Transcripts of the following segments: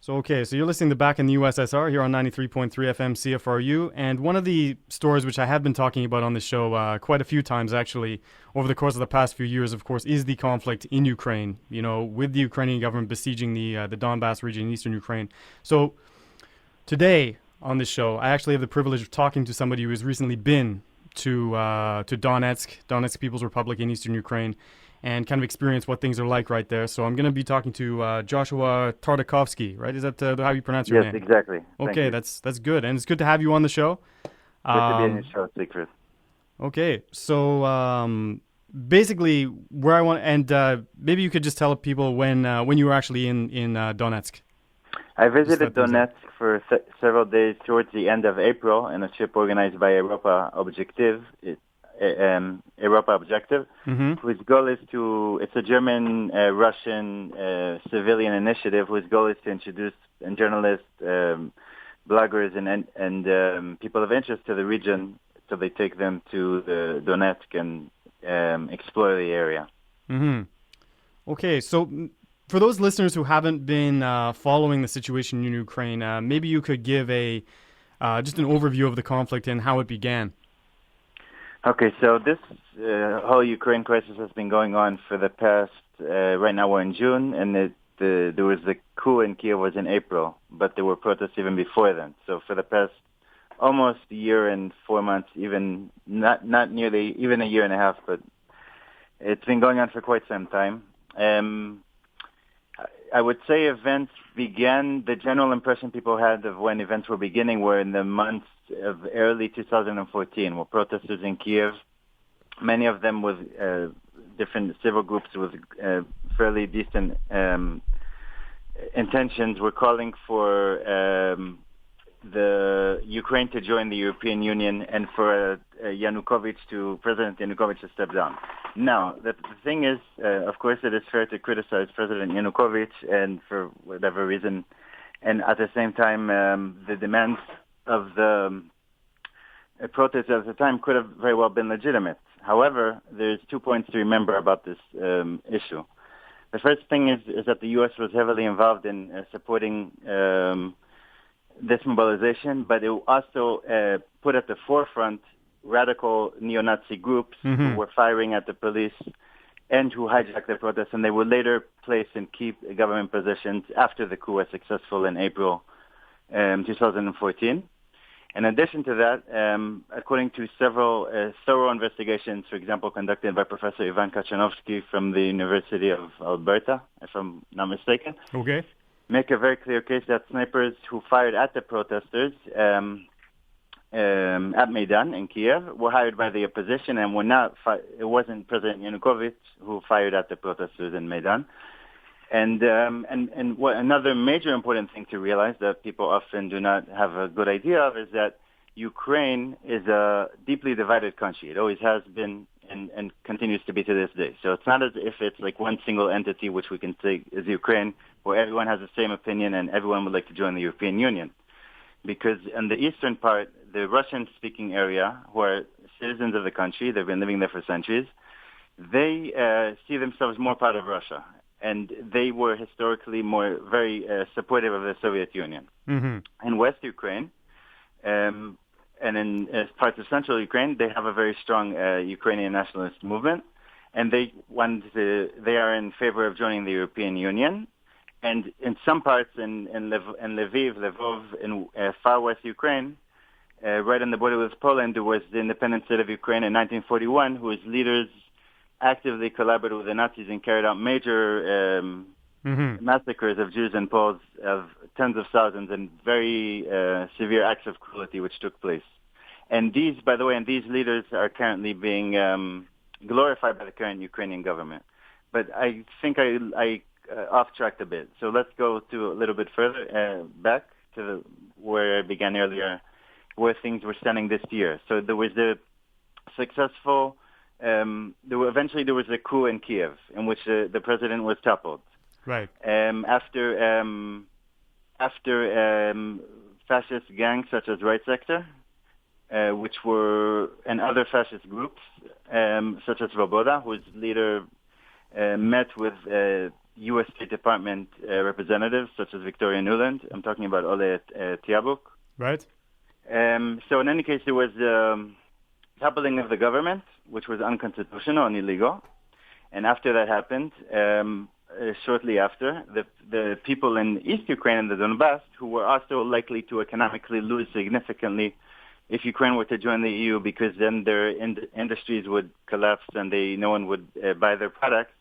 So you're listening to Back in the USSR here on 93.3 FM CFRU, and one of the stories which I have been talking about on the show quite a few times actually over the course of the past few years, of course, is the conflict in Ukraine, you know, with the Ukrainian government besieging the Donbass region in eastern Ukraine. So today on this show, I actually have the privilege of talking to somebody who has recently been to Donetsk People's Republic in eastern Ukraine, and kind of experience what things are like right there. So I'm going to be talking to Joshua Tartakovsky, right? Is that how you pronounce your Yes, name? exactly. Thank Okay, you. that's good, and it's good to have you on the show. Good to be in your show, Siegfried. Okay, so basically, where I want, and maybe you could just tell people when you were actually in Donetsk. I visited Donetsk for several days towards the end of April in a trip organized by Europa Objective. Europa Objective, whose goal is it's a German-Russian civilian initiative whose goal is to introduce journalists, bloggers, and people of interest to the region, so they take them to the Donetsk and explore the area. Okay, so for those listeners who haven't been following the situation in Ukraine, maybe you could give just an overview of the conflict and how it began. Okay, so this whole Ukraine crisis has been going on for the past, right now we're in June, and there was the coup in Kiev was in April, but there were protests even before then. So for the past almost a year and 4 months, even not nearly, even a year and a half, but it's been going on for quite some time. I would say events began, the general impression people had of when events were beginning were in the months of early 2014, where protesters in Kiev, many of them with different civil groups with fairly decent intentions, were calling for the Ukraine to join the European Union and for President Yanukovych to step down. Now, the thing is, of course, it is fair to criticize President Yanukovych, and for whatever reason, and at the same time, the demands of the protests at the time could have very well been legitimate. However, there's 2 points to remember about this issue. The first thing is that the U.S. was heavily involved in supporting this mobilization, but it also put at the forefront radical neo-Nazi groups who were firing at the police and who hijacked the protests, and they were later placed in key government positions after the coup was successful in April 2014. In addition to that, according to several thorough investigations, for example, conducted by Professor Ivan Kachanovsky from the University of Alberta, if I'm not mistaken, make a very clear case that snipers who fired at the protesters at Maidan in Kiev were hired by the opposition and were not. It wasn't President Yanukovych who fired at the protesters in Maidan. And what another major important thing to realize that people often do not have a good idea of is that Ukraine is a deeply divided country. It always has been and continues to be to this day. So it's not as if it's like one single entity, which we can say is Ukraine, where everyone has the same opinion and everyone would like to join the European Union. Because in the eastern part, the Russian-speaking area, who are citizens of the country, they've been living there for centuries, they see themselves more part of Russia. And they were historically very supportive of the Soviet Union. In West Ukraine, and in parts of central Ukraine, they have a very strong Ukrainian nationalist movement, and they are in favor of joining the European Union. And in some parts in Lvov, in far west Ukraine, right on the border with Poland, there was the independent state of Ukraine in 1941, whose leaders actively collaborated with the Nazis and carried out major massacres of Jews and Poles of tens of thousands and very severe acts of cruelty which took place. And these, by the way, these leaders are currently being glorified by the current Ukrainian government. But I think I off-tracked a bit. So let's go to a little bit further back to where I began earlier, where things were standing this year. So there was the successful... eventually there was a coup in Kiev in which the president was toppled. Right. After fascist gangs such as Right Sector, and other fascist groups such as Svoboda, whose leader met with U.S. State Department representatives, such as Victoria Nuland. I'm talking about Ole Tiabuk. Right. So in any case, there was toppling of the government, which was unconstitutional and illegal. And after that happened, shortly after, the people in East Ukraine and the Donbass, who were also likely to economically lose significantly if Ukraine were to join the EU, because then their industries would collapse and no one would buy their products,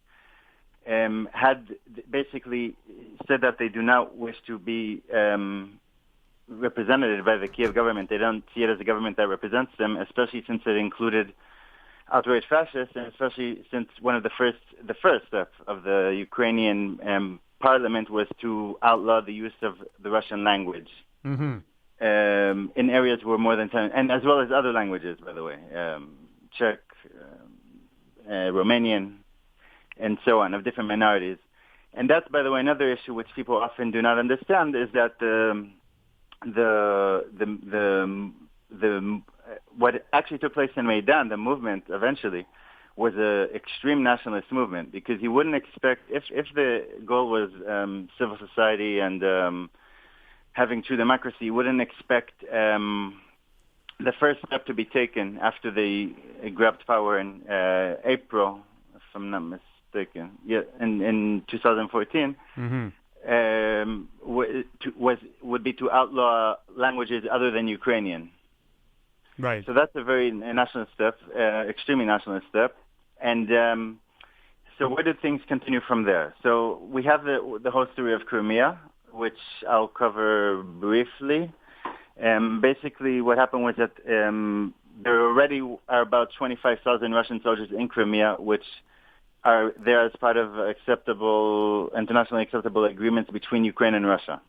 had basically said that they do not wish to be represented by the Kiev government. They don't see it as a government that represents them, especially since it included outright fascists, and especially since one of the first step of the Ukrainian parliament was to outlaw the use of the Russian language. Mm-hmm. In areas where more than 10, and as well as other languages, by the way, Czech, Romanian, and so on, of different minorities. And that's, by the way, another issue which people often do not understand, is that what actually took place in Maidan, the movement eventually, was an extreme nationalist movement, because you wouldn't expect, if the goal was civil society and having true democracy, you wouldn't expect the first step to be taken after they grabbed power in April, if I'm not mistaken, in 2014, mm-hmm. Would be to outlaw languages other than Ukrainian. Right. So that's a very nationalist step, extremely nationalist step. And so where did things continue from there? So we have the whole story of Crimea, which I'll cover briefly. Basically, what happened was that there already are about 25,000 Russian soldiers in Crimea, which are there as part of internationally acceptable agreements between Ukraine and Russia.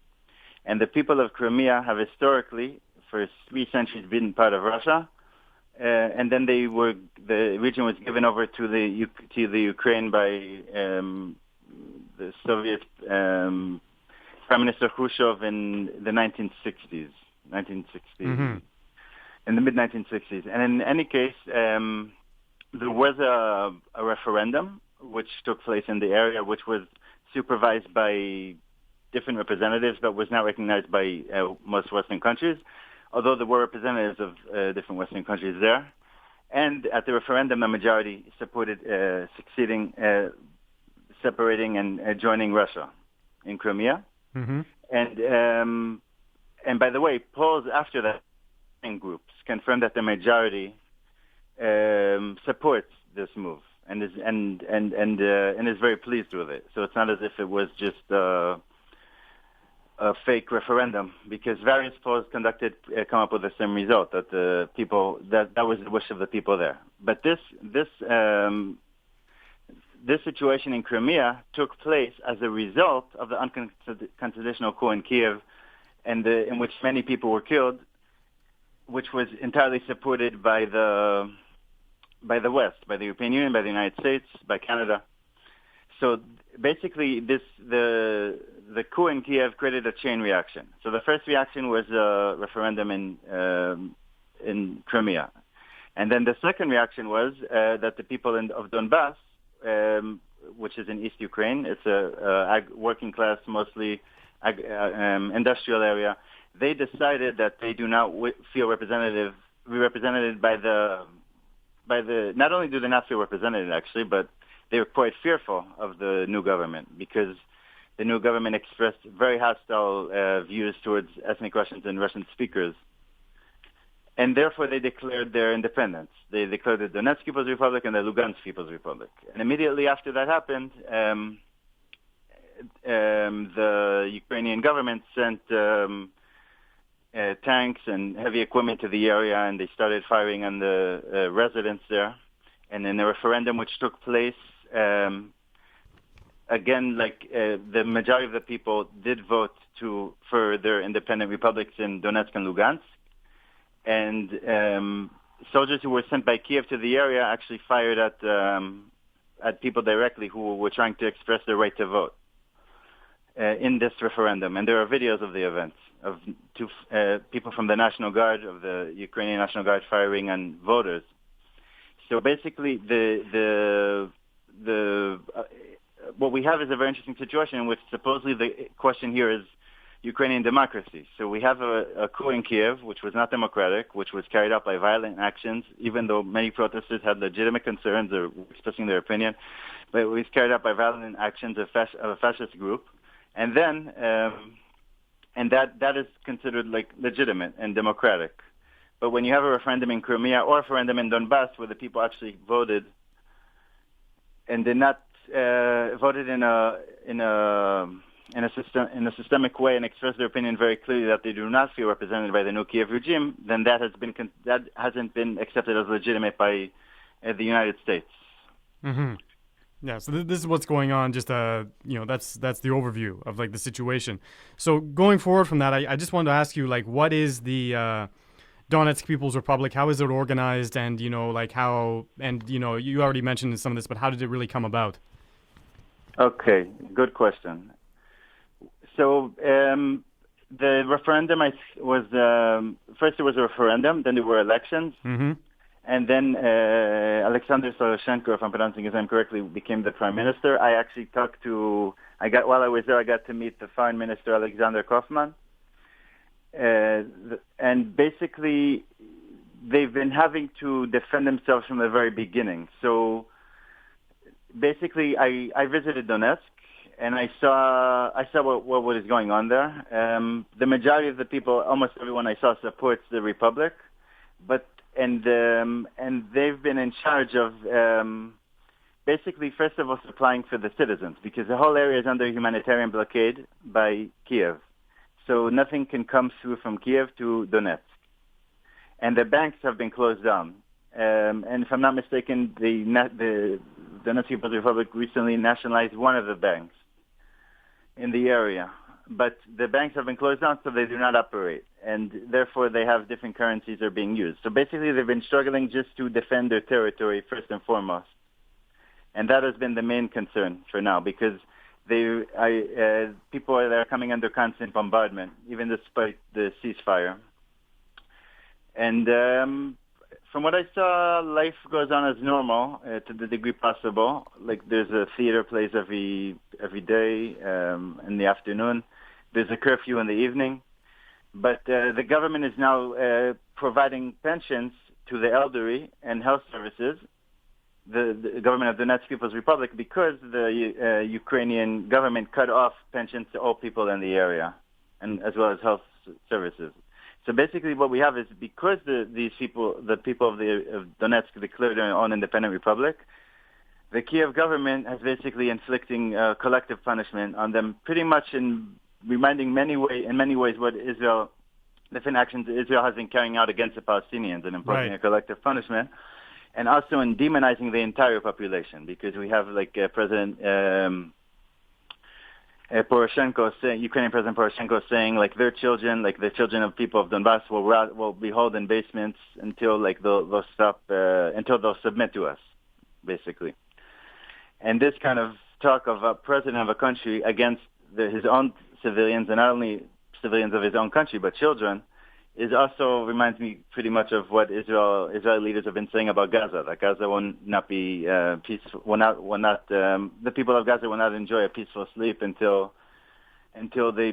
And the people of Crimea have historically, for 3 centuries, been part of Russia, and then the region was given over to the Ukraine by the Soviet Prime Minister Khrushchev in the 1960s, mm-hmm. in the mid-1960s. And in any case, there was a referendum which took place in the area, which was supervised by different representatives, but was not recognized by most Western countries, although there were representatives of different Western countries there. And at the referendum, a majority supported separating and joining Russia in Crimea. Mm-hmm. And by the way, polls after that in groups confirmed that the majority supports this move and is very pleased with it. So it's not as if it was just a fake referendum, because various polls conducted come up with the same result, that the people that was the wish of the people there. But this situation in Crimea took place as a result of the unconstitutional coup in Kiev, and in which many people were killed, which was entirely supported by the West, by the European Union, by the United States, by Canada. So basically, the coup in Kiev created a chain reaction. So the first reaction was a referendum in Crimea, and then the second reaction was that the people of Donbass, which is in East Ukraine, it's a working class, mostly industrial area. They decided that they do not feel represented by the. Not only do they not feel represented, actually, but they were quite fearful of the new government, because the new government expressed very hostile views towards ethnic Russians and Russian speakers. And therefore, they declared their independence. They declared the Donetsk People's Republic and the Lugansk People's Republic. And immediately after that happened, the Ukrainian government sent tanks and heavy equipment to the area, and they started firing on the residents there. And in a referendum which took place, again, the majority of the people did vote for their independent republics in Donetsk and Lugansk. And soldiers who were sent by Kiev to the area actually fired at people directly who were trying to express their right to vote in this referendum. And there are videos of the events of people from the National Guard, of the Ukrainian National Guard, firing on voters. So basically, what we have is a very interesting situation in which supposedly the question here is Ukrainian democracy. So we have a coup in Kiev, which was not democratic, which was carried out by violent actions, even though many protesters had legitimate concerns or expressing their opinion. But it was carried out by violent actions of a fascist group. And then, and that is considered like legitimate and democratic. But when you have a referendum in Crimea or a referendum in Donbass where the people actually voted and did not voted in a systemic way and expressed their opinion very clearly that they do not feel represented by the new Kiev regime, then that hasn't been accepted as legitimate by the United States. Mm-hmm. Yeah, so this is what's going on. Just that's the overview of like the situation. So going forward from that, I just wanted to ask you, like, what is the Donetsk People's Republic? How is it organized? And like how? And you already mentioned some of this, but how did it really come about? Okay, good question. So the referendum was first there was a referendum, then there were elections. Mm-hmm. And then Alexander Soroshenko, if I'm pronouncing his name correctly, became the prime minister. I actually while I was there, I got to meet the foreign minister, Alexander Kaufman. And basically, they've been having to defend themselves from the very beginning. So basically, I visited Donetsk, and I saw what was going on there. The majority of the people, almost everyone I saw, supports the republic, and they've been in charge of basically, first of all, supplying for the citizens, because the whole area is under humanitarian blockade by Kiev. So nothing can come through from Kiev to Donetsk. And the banks have been closed down. And if I'm not mistaken, the Donetsk People's Republic recently nationalized one of the banks in the area. But the banks have been closed down, so they do not operate. And therefore, they have different currencies are being used. So basically, they've been struggling just to defend their territory first and foremost. And that has been the main concern for now, because people are coming under constant bombardment, even despite the ceasefire. And from what I saw, life goes on as normal to the degree possible. Like there's a theater plays every day in the afternoon. There's a curfew in the evening. But the government is now providing pensions to the elderly and health services, the government of the Donetsk People's Republic, because the Ukrainian government cut off pensions to all people in the area, and as well as health services. So basically what we have is, because the people of Donetsk declared their own independent republic, the Kiev government has basically inflicting collective punishment on them, pretty much in reminding in many ways what different actions Israel has been carrying out against the Palestinians and imposing a collective punishment, and also in demonizing the entire population, because we have President Poroshenko Ukrainian President Poroshenko saying their children, the children of people of Donbass will be held in basements until they'll stop until they'll submit to us, basically. And this kind of talk of a president of a country against his own civilians, and not only civilians of his own country but children, is also reminds me pretty much of what Israeli leaders have been saying about Gaza. That Gaza will not be peaceful. The people of Gaza will not enjoy a peaceful sleep until they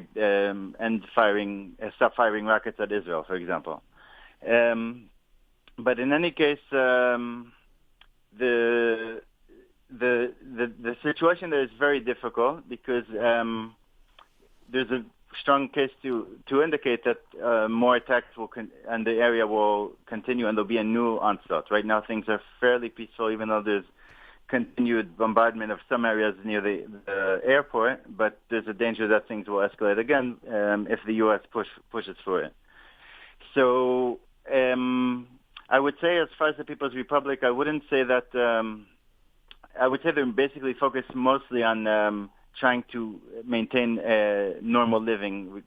stop firing rockets at Israel, for example. But in any case, the situation there is very difficult, because there's a strong case to indicate that more attacks and the area will continue, and there'll be a new onslaught. Right now, things are fairly peaceful, even though there's continued bombardment of some areas near the airport. But there's a danger that things will escalate again if the U.S. pushes for it. So I would say, as far as the People's Republic, I wouldn't say that. I would say they're basically focused mostly on trying to maintain normal living,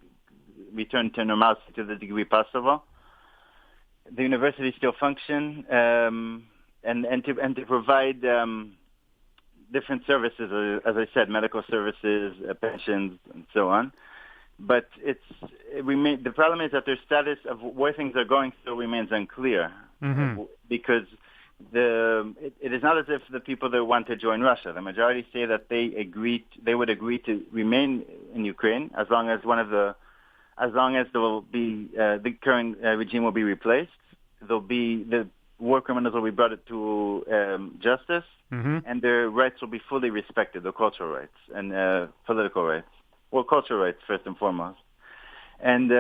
return to normality to the degree possible. The universities still function, and to provide different services, as I said, medical services, pensions, and so on. But the problem is that their status of where things are going still remains unclear, because it is not as if the people that want to join Russia. The majority say that they would agree to remain in Ukraine as long as there will be the current regime will be replaced. The war criminals will be brought to justice, and their rights will be fully respected, the cultural rights and political rights. Well, cultural rights first and foremost, and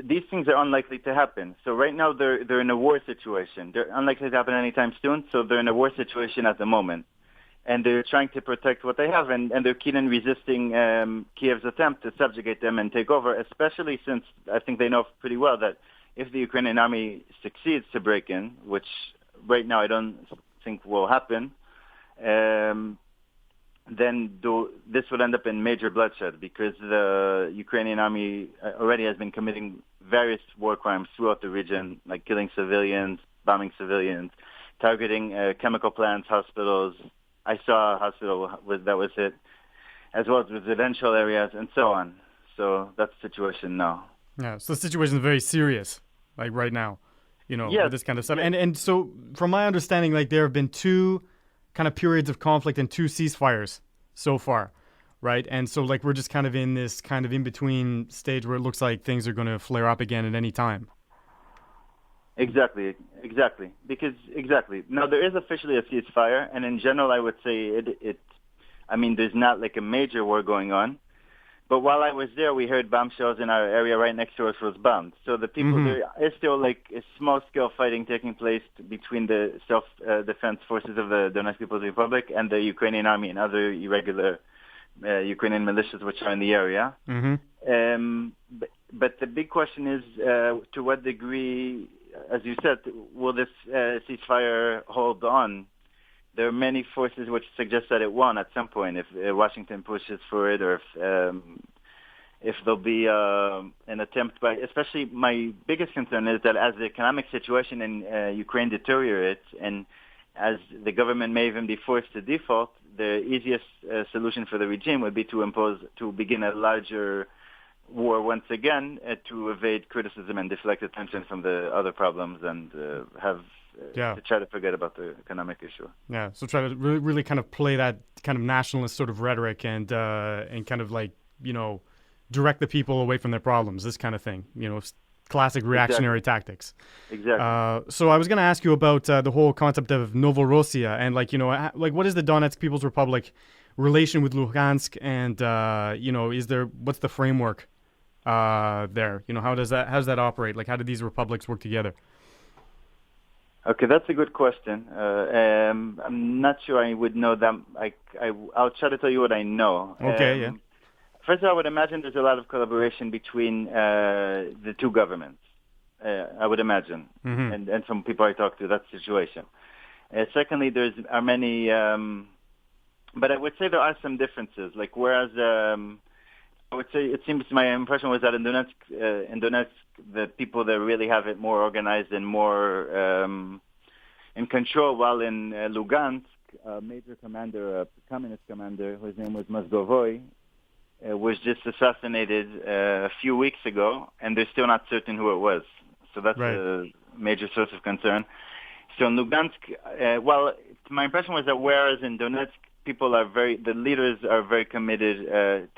these things are unlikely to happen. So right now they're in a war situation. They're unlikely to happen anytime soon. So they're in a war situation at the moment, and they're trying to protect what they have, and they're keen in resisting Kiev's attempt to subjugate them and take over. Especially since I think they know pretty well that if the Ukrainian army succeeds to break in, which right now I don't think will happen, then this would end up in major bloodshed because the Ukrainian army already has been committing various war crimes throughout the region, like killing civilians, bombing civilians, targeting chemical plants, hospitals. I saw a hospital that was hit, as well as residential areas and so on. So that's the situation now. Yeah, so the situation is very serious, like right now, Yes. with this kind of stuff. And so from my understanding, like there have been two kind of periods of conflict and two ceasefires so far, right? And so like we're just kind of in this kind of in-between stage where it looks like things are going to flare up again at any time. Exactly. Now there is officially a ceasefire, and in general, I would say there's not like a major war going on. But while I was there, we heard bomb shells in our area right next to us was bombed. So the people there is still like a small-scale fighting taking place between the self-defense forces of the Donetsk People's Republic and the Ukrainian army and other irregular Ukrainian militias which are in the area. But the big question is, to what degree, as you said, will this ceasefire hold on? There are many forces which suggest that it won't at some point if Washington pushes for it, or if there'll be an attempt by. Especially, my biggest concern is that as the economic situation in Ukraine deteriorates, and as the government may even be forced to default, the easiest solution for the regime would be to begin a larger war once again to evade criticism and deflect attention from the other problems and to try to forget about the economic issue. Yeah, so try to really kind of play that kind of nationalist sort of rhetoric and kind of like, direct the people away from their problems, this kind of thing, classic reactionary tactics. Exactly. So I was going to ask you about the whole concept of Novorossiya and what is the Donetsk People's Republic relation with Luhansk, and what's the framework there? How does that operate? Like, how do these republics work together? Okay, that's a good question. I'm not sure I would know that. I'll try to tell you what I know. Okay, yeah. First of all, I would imagine there's a lot of collaboration between the two governments. I would imagine, and from people I talk to, that's the situation. Secondly, there are many, but I would say there are some differences. Like whereas I would say it seems my impression was that in Donetsk, the people that really have it more organized and more in control, while in Lugansk, a major commander, a communist commander, whose name was Mozgovoi, was just assassinated a few weeks ago, and they're still not certain who it was. So that's a major source of concern. So in Lugansk, my impression was that whereas in Donetsk, the leaders are very committed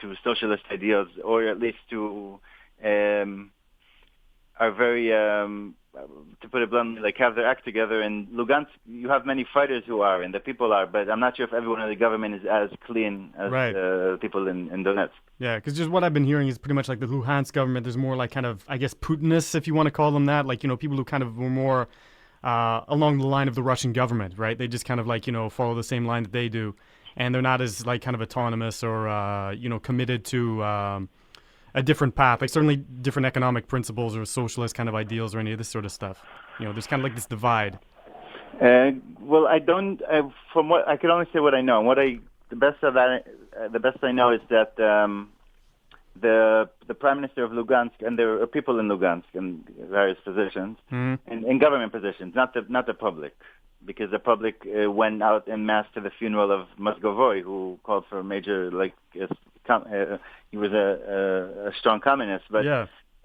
to socialist ideals, or at least are very, to put it bluntly, like have their act together. In Lugansk, you have many fighters who are, and the people are, but I'm not sure if everyone in the government is as clean as people in Donetsk. Yeah, because just what I've been hearing is pretty much like the Luhansk government, there's more like kind of, I guess, Putinists, if you want to call them that, like, people who kind of were more along the line of the Russian government, right? They just kind of like, follow the same line that they do. And they're not as like kind of autonomous or, committed to a different path, like certainly different economic principles or socialist kind of ideals or any of this sort of stuff. There's kind of like this divide. I don't. From what I can only say what I know. The best I know is that the prime minister of Lugansk, and there are people in Lugansk in various positions, in government positions, not the public, because the public went out en masse to the funeral of Mozgovoi, who called for a major, he was a strong communist, but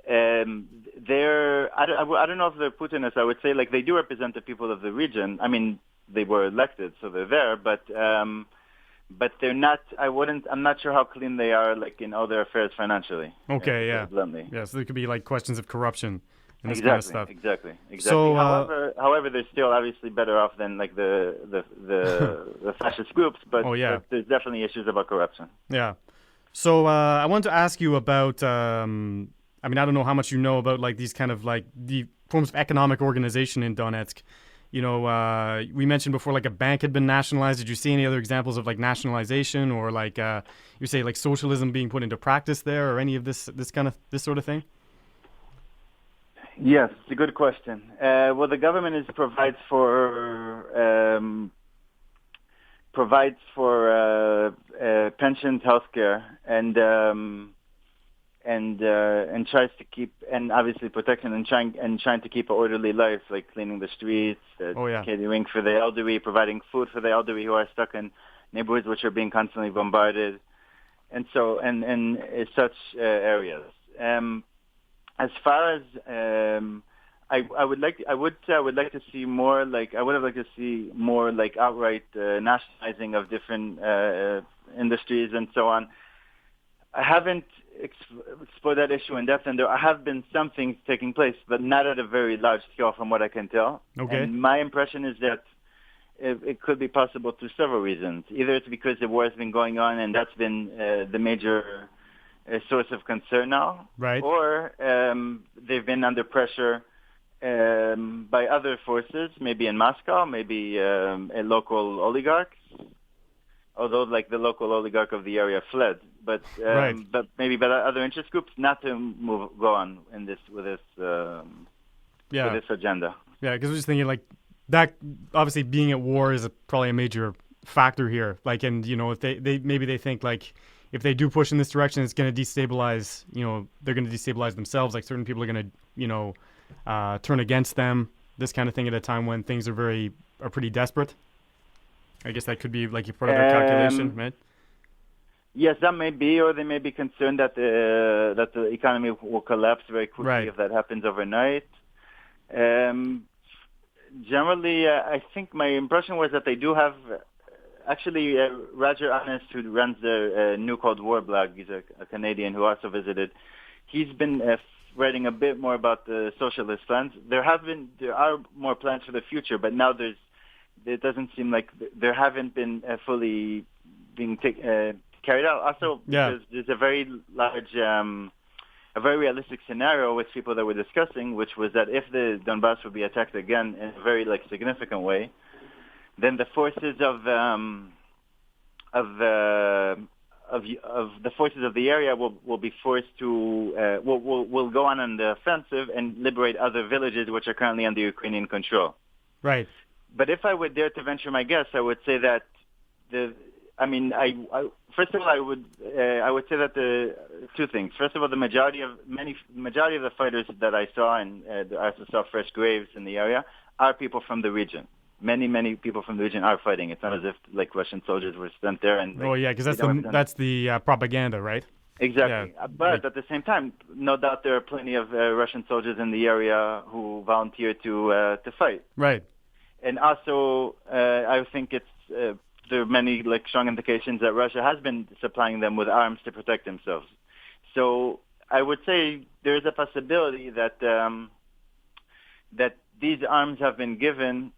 I don't know if they're Putinists. I would say like they do represent the people of the region. I mean, they were elected, so they're there, but they're not. I'm not sure how clean they are, like in all their affairs financially. Okay, to put it bluntly. yeah. So there could be like questions of corruption and this Exactly, kind of stuff. exactly. So, however, they're still obviously better off than like the fascist groups, but, but there's definitely issues about corruption. Yeah. So I wanted to ask you about. I mean, I don't know how much you know about like these kind of like the forms of economic organization in Donetsk. You know, we mentioned before like a bank had been nationalized. Did you see any other examples of like nationalization or like you say like socialism being put into practice there, or any of this sort of thing? Yes, it's a good question. Well, the government provides for pensions, healthcare, and tries to keep, and obviously protection, and trying to keep an orderly life, like cleaning the streets, catering for the elderly, providing food for the elderly who are stuck in neighborhoods which are being constantly bombarded, and so and such areas. As far as I would like to see more like outright nationalizing of different industries and so on. I haven't explored that issue in depth, and there have been some things taking place, but not at a very large scale from what I can tell. Okay. And my impression is that it could be possible through several reasons. Either it's because the war has been going on and that's been the major source of concern now, right? Or they've been under pressure by other forces, maybe in Moscow, maybe a local oligarch. Although, like the local oligarch of the area fled, but maybe by other interest groups not to go on in with this agenda. Yeah, because I was just thinking like that. Obviously, being at war is probably a major factor here. Like, and you know, if they think like if they do push in this direction, it's going to destabilize. You know, they're going to destabilize themselves. Like certain people are going to turn against them. This kind of thing at a time when things are pretty desperate. I guess that could be like part of their calculation, right? Yes, that may be, or they may be concerned that the economy will collapse very quickly if that happens overnight. Generally, I think my impression was that they do have, actually, Roger Honest, who runs the New Cold War blog, he's a Canadian who also visited. He's been writing a bit more about the socialist plans. There are more plans for the future, but now it doesn't seem like there haven't been fully being carried out. Also, there's a very large, a very realistic scenario with people that we're discussing, which was that if the Donbass would be attacked again in a very significant way, then the forces of the forces of the area will be forced to will go on the offensive and liberate other villages which are currently under Ukrainian control. Right. But if I would dare to venture my guess, I would say that first of all, I would say that the two things. First of all, the majority of the fighters that I saw, and I also saw fresh graves in the area, are people from the region. Many people from the region are fighting. It's not as if Russian soldiers were sent there and. Because that's the propaganda, right? Exactly. Yeah. But at the same time, no doubt there are plenty of Russian soldiers in the area who volunteer to fight. Right. And also, I think there are many strong indications that Russia has been supplying them with arms to protect themselves. So I would say there is a possibility that that these arms have been given.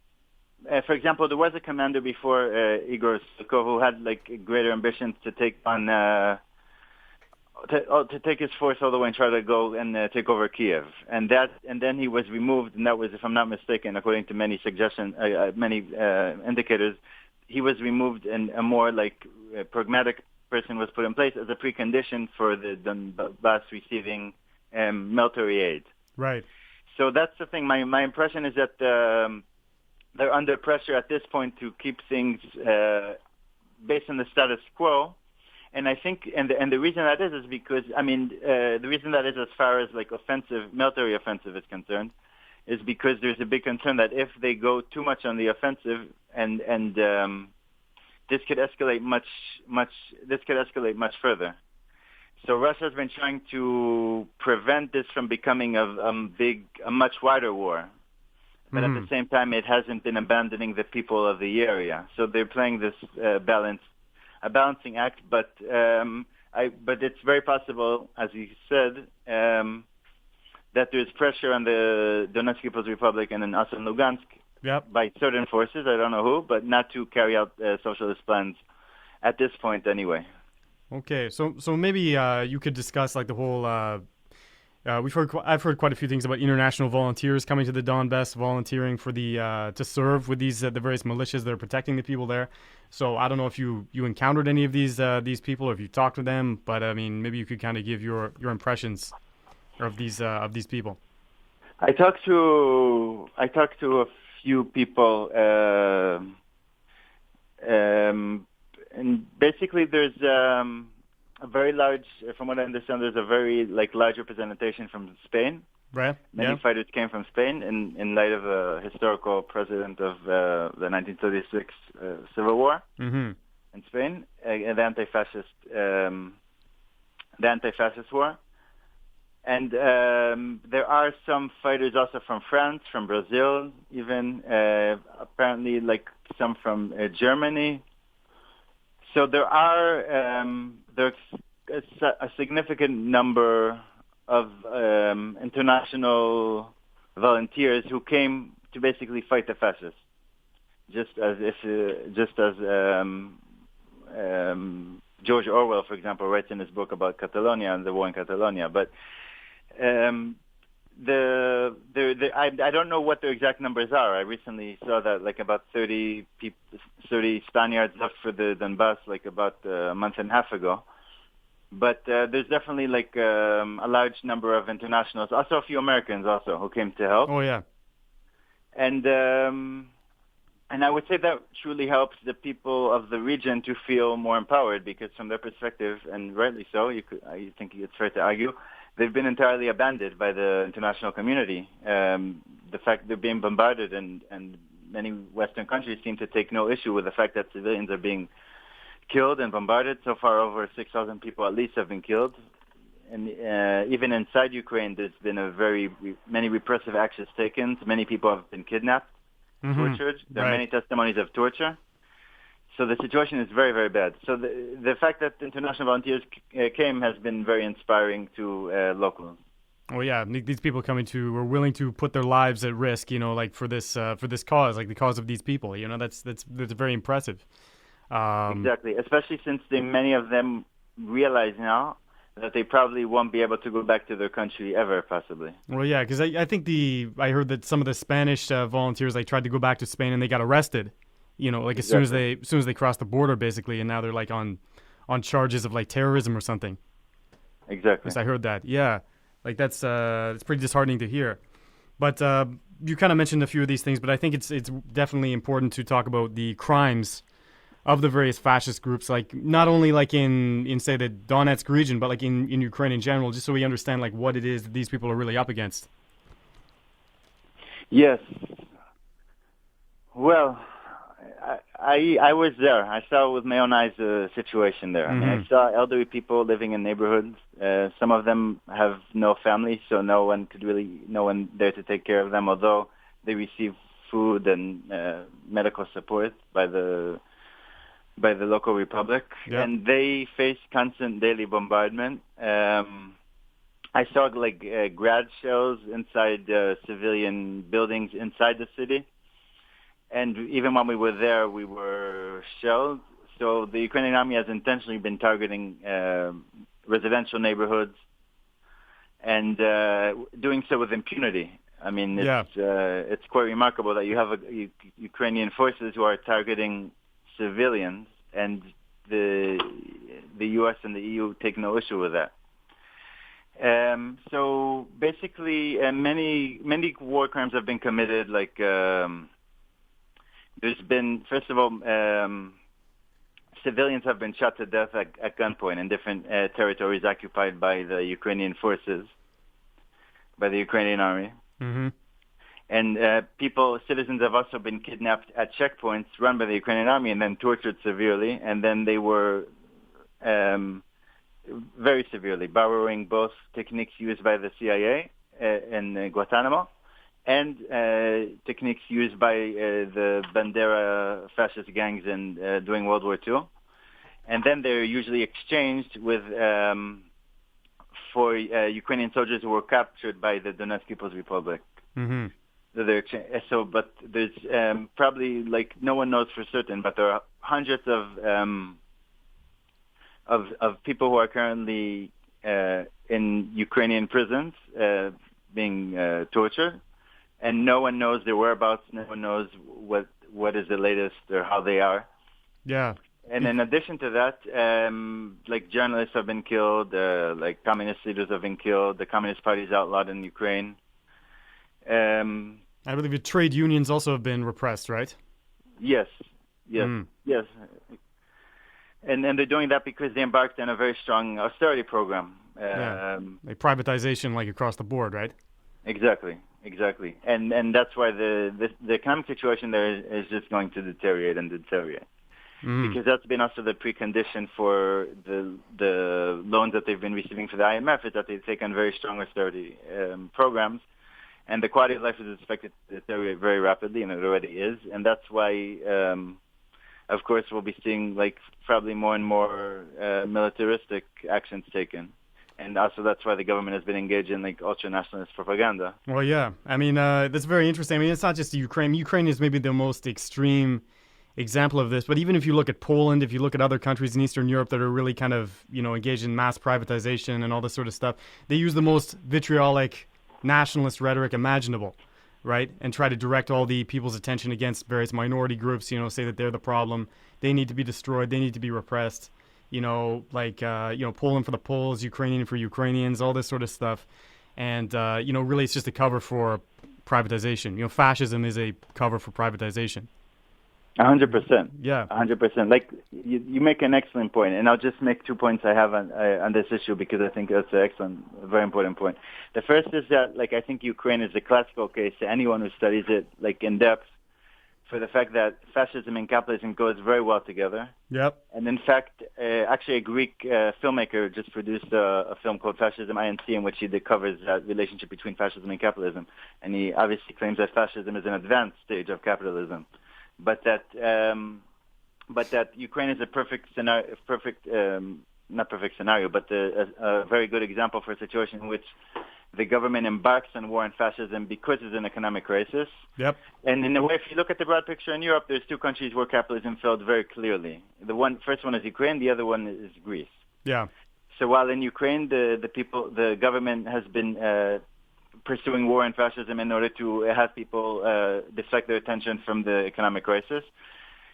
For example, there was a commander before Igor Sukov who had greater ambitions to take on to take his force all the way and try to go and take over Kiev, and then he was removed, and that was, if I'm not mistaken, according to many indicators, he was removed, and a more pragmatic person was put in place as a precondition for the Donbass receiving military aid. Right. So that's the thing. My impression is that they're under pressure at this point to keep things based on the status quo. And I think, and the reason that is because, the reason that is as far as military offensive is concerned, is because there's a big concern that if they go too much on the offensive, and this could escalate much further. So Russia has been trying to prevent this from becoming a much wider war. But at the same time, it hasn't been abandoning the people of the area. So they're playing this a balancing act. But it's very possible, as you said, that there's pressure on the Donetsk People's Republic and then also in Lugansk by certain forces, I don't know who, but not to carry out socialist plans at this point anyway. Okay, so maybe you could discuss like the whole. I've heard quite a few things about international volunteers coming to the Donbass, volunteering for to serve with the various militias that are protecting the people there. So I don't know if you encountered any of these people, or if you talked to them, but I mean maybe you could kind of give your impressions of these people. I talked to a few people, and basically there's a very large, from what I understand, there's a very large representation from Spain. Right. Many fighters came from Spain in light of a historical precedent of the 1936 Civil War in Spain, the anti-fascist war. And there are some fighters also from France, from Brazil, even apparently some from Germany. So there are there's a significant number of international volunteers who came to basically fight the fascists, just as George Orwell, for example, writes in his book about Catalonia and the war in Catalonia. But I don't know what the exact numbers are. I recently saw that about 30 Spaniards left for the Donbass about a month and a half ago. But there's definitely a large number of internationals, also a few Americans also who came to help. Oh yeah. And I would say that truly helps the people of the region to feel more empowered, because from their perspective, and rightly so, I think it's fair to argue, they've been entirely abandoned by the international community. The fact they're being bombarded, and many Western countries seem to take no issue with the fact that civilians are being killed and bombarded. So far, over 6,000 people at least have been killed. And even inside Ukraine, there's been many repressive actions taken. Many people have been kidnapped, tortured. There are many testimonies of torture. So the situation is very, very bad. So the fact that international volunteers came has been very inspiring to locals. Oh yeah, these people were willing to put their lives at risk, for this cause, the cause of these people. That's very impressive. Exactly, especially since many of them realize now that they probably won't be able to go back to their country ever, possibly. Well, yeah, because I think I heard that some of the Spanish volunteers tried to go back to Spain and they got arrested. Exactly. as soon as they crossed the border, basically, and now they're on charges of terrorism or something. Exactly. Yes, I heard that. Yeah, that's pretty disheartening to hear. But you kind of mentioned a few of these things, but I think it's definitely important to talk about the crimes of the various fascist groups, not only in say the Donetsk region, but in Ukraine in general, just so we understand what it is that these people are really up against. Yes. Well, I was there. I saw with my own eyes the situation there. I mean, I saw elderly people living in neighborhoods. Some of them have no family, so no one there to take care of them, although they receive food and medical support by the local republic. Yep. And they face constant daily bombardment. I saw grad shells inside civilian buildings inside the city. And even when we were there, we were shelled. So the Ukrainian army has intentionally been targeting residential neighborhoods and doing so with impunity. I mean, it's quite remarkable that you have Ukrainian forces who are targeting civilians, and the U.S. and the EU take no issue with that. So basically, many war crimes have been committed. There's been, first of all, civilians have been shot to death at gunpoint in different territories occupied by the Ukrainian forces, by the Ukrainian army. Mm-hmm. And citizens have also been kidnapped at checkpoints run by the Ukrainian army and then tortured severely. And then they were very severely, borrowing both techniques used by the CIA in Guantanamo and techniques used by the Bandera fascist gangs in during World War II. And then they're usually exchanged with for Ukrainian soldiers who were captured by the Donetsk People's Republic. Mm-hmm. But there's probably, like, no one knows for certain, but there are hundreds of people who are currently in Ukrainian prisons being tortured, and no one knows their whereabouts. No one knows what is the latest or how they are. Yeah. And in addition to that, like, journalists have been killed, like communist leaders have been killed. The Communist Party is outlawed in Ukraine. I believe the trade unions also have been repressed, right? Yes. And they're doing that because they embarked on a very strong austerity program. Like privatization, like across the board, right? Exactly. And that's why the economic situation there is just going to deteriorate. Because that's been also the precondition for the loans that they've been receiving for the IMF, is that they've taken very strong austerity programs, and the quality of life is expected to deteriorate very rapidly, and it already is. And that's why, of course, we'll be seeing, like, probably more and more militaristic actions taken. And also that's why the government has been engaged in, like, ultra-nationalist propaganda. Well, yeah. I mean, that's very interesting. I mean, it's not just Ukraine. Ukraine is maybe the most extreme example of this, but even if you look at Poland, if you look at other countries in Eastern Europe that are really kind of, engaged in mass privatization and all this sort of stuff, they use the most vitriolic nationalist rhetoric imaginable, right? And try to direct all the people's attention against various minority groups, say that they're the problem, they need to be destroyed, they need to be repressed, Poland for the Poles, Ukrainian for Ukrainians, all this sort of stuff. And, really it's just a cover for privatization. Fascism is a cover for privatization. 100%. Yeah. 100%. Like, you make an excellent point, and I'll just make 2 points I have on this issue, because I think that's an excellent, very important point. The first is that, like, I think Ukraine is the classical case to anyone who studies it, like, in depth, for the fact that fascism and capitalism goes very well together. Yep. And in fact, actually a Greek filmmaker just produced a film called Fascism INC, in which he covers that relationship between fascism and capitalism. And he obviously claims that fascism is an advanced stage of capitalism. But that Ukraine is a perfect scenario, not perfect scenario, but a very good example for a situation in which the government embarks on war and fascism because it's an economic crisis. Yep. And in a way, if you look at the broad picture in Europe, there's 2 countries where capitalism failed very clearly. The first one is Ukraine, the other one is Greece. Yeah. So while in Ukraine, the government has been pursuing war and fascism in order to have people deflect their attention from the economic crisis.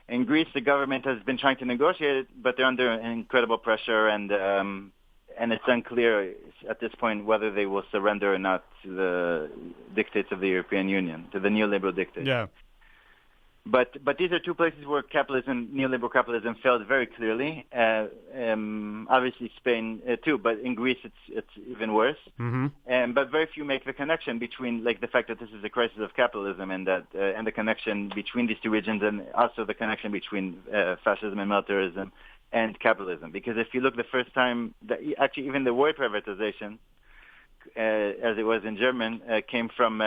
In Greece, the government has been trying to negotiate it, but they're under incredible pressure, and it's unclear at this point whether they will surrender or not to the dictates of the European Union, to the neoliberal dictates. Yeah. But these are 2 places where neoliberal capitalism failed very clearly. Obviously Spain too, but in Greece it's even worse. Mm-hmm. But very few make the connection between, like, the fact that this is a crisis of capitalism, and that and the connection between these 2 regions, and also the connection between fascism and militarism and capitalism. Because if you look, the first time that actually even the word privatization, as it was in German, came from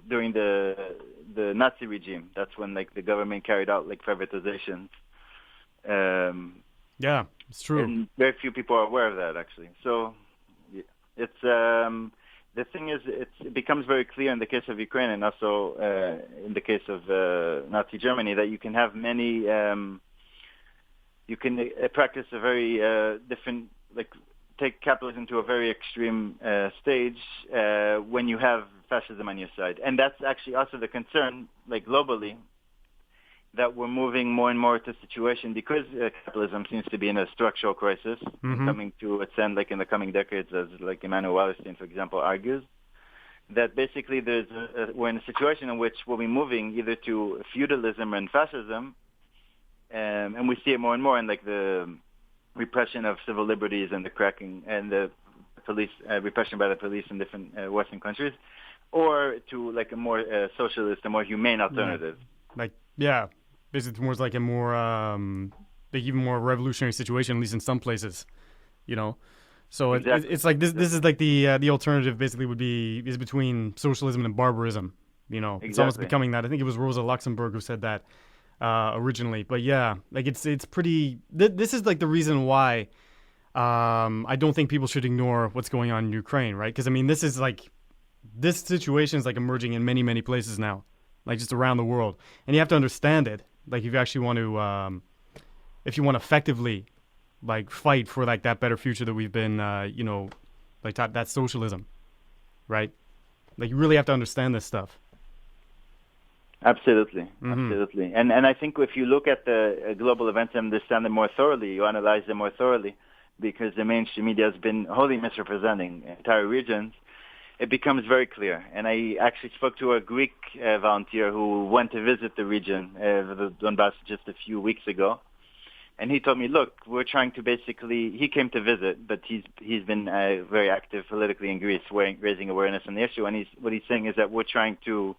during the Nazi regime. That's when, like, the government carried out, like, privatizations. Yeah, it's true. And very few people are aware of that, actually. So it's the thing is, it becomes very clear in the case of Ukraine, and also in the case of Nazi Germany, that you can have many. You can practice a very different, like, take capitalism to a very extreme stage when you have fascism on your side. And that's actually also the concern, like, globally, that we're moving more and more to a situation, because capitalism seems to be in a structural crisis, coming to its end, like, in the coming decades, as, like, Emmanuel Wallerstein, for example, argues, that basically we're in a situation in which we'll be moving either to feudalism and fascism, and we see it more and more in, like, the repression of civil liberties and the cracking and the police repression by the police in different Western countries, or to, like, a more socialist, a more humane alternative. Like, yeah, basically towards, like, a more, like, even more revolutionary situation, at least in some places, So Exactly. it's like this is like the alternative basically is between socialism and barbarism. It's almost Exactly. becoming that. I think it was Rosa Luxemburg who said that originally. But yeah, like it's pretty. This is like the reason why I don't think people should ignore what's going on in Ukraine, right? Because I mean, this situation is like emerging in many places now, like just around the world, and you have to understand it. Like if you actually want to, if you want to effectively like fight for like that better future that we've been like that socialism, right? Like you really have to understand this stuff. Absolutely. And I think if you look at the global events and understand them more thoroughly, you analyze them more thoroughly, because the mainstream media has been wholly misrepresenting entire regions, it becomes very clear. And I actually spoke to a Greek volunteer who went to visit the region, the Donbass, just a few weeks ago. And he told me, look, we're trying to basically, he came to visit, but he's been very active politically in Greece, raising awareness on the issue. And what he's saying is that we're trying to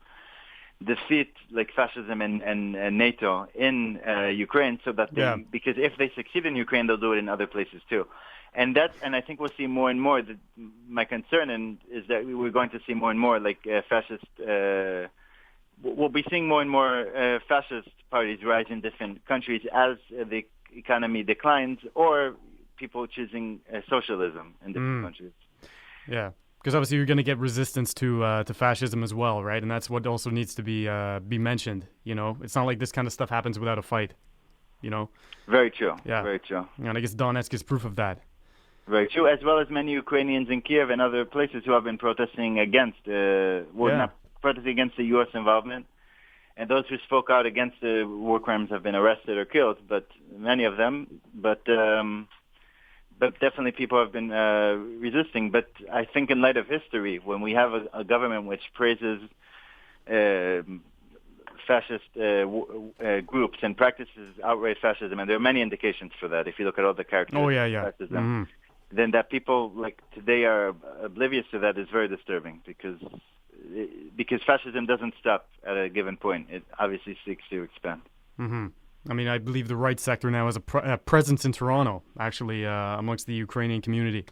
defeat like fascism and NATO in Ukraine, so that because if they succeed in Ukraine, they'll do it in other places too. And I think we'll see more and more. My concern is that we're going to see more and more like fascist. We'll be seeing more and more fascist parties rise in different countries as the economy declines, or people choosing socialism in different countries. Yeah, because obviously you're going to get resistance to fascism as well, right? And that's what also needs to be mentioned. It's not like this kind of stuff happens without a fight. Very true. Yeah, very true. And I guess Donetsk is proof of that. Very true, as well as many Ukrainians in Kiev and other places who have been protesting against, not protesting against the U.S. involvement. And those who spoke out against the war crimes have been arrested or killed, but many of them. But definitely people have been resisting. But I think in light of history, when we have a government which praises fascist groups and practices outright fascism, and there are many indications for that if you look at all the characteristics of fascism, then that people like today are oblivious to that is very disturbing, because fascism doesn't stop at a given point. It obviously seeks to expand. I mean, I believe the right sector now has a presence in Toronto, actually, amongst the Ukrainian community.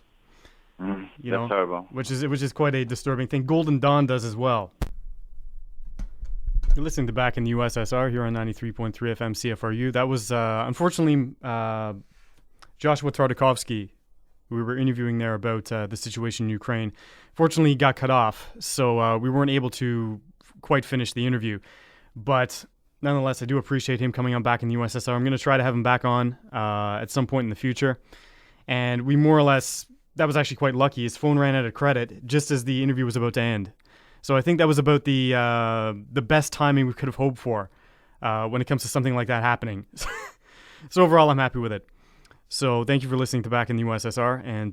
That's horrible. Which is quite a disturbing thing. Golden Dawn does as well. You're listening to Back in the USSR here on 93.3 FM CFRU. That was, unfortunately, Joshua Tartakovsky, who we were interviewing there about the situation in Ukraine. Fortunately, he got cut off, so we weren't able to quite finish the interview. But nonetheless, I do appreciate him coming on Back in the USSR. I'm going to try to have him back on at some point in the future. And we more or less, that was actually quite lucky. His phone ran out of credit just as the interview was about to end. So I think that was about the best timing we could have hoped for when it comes to something like that happening. So overall, I'm happy with it. So thank you for listening to Back in the USSR, and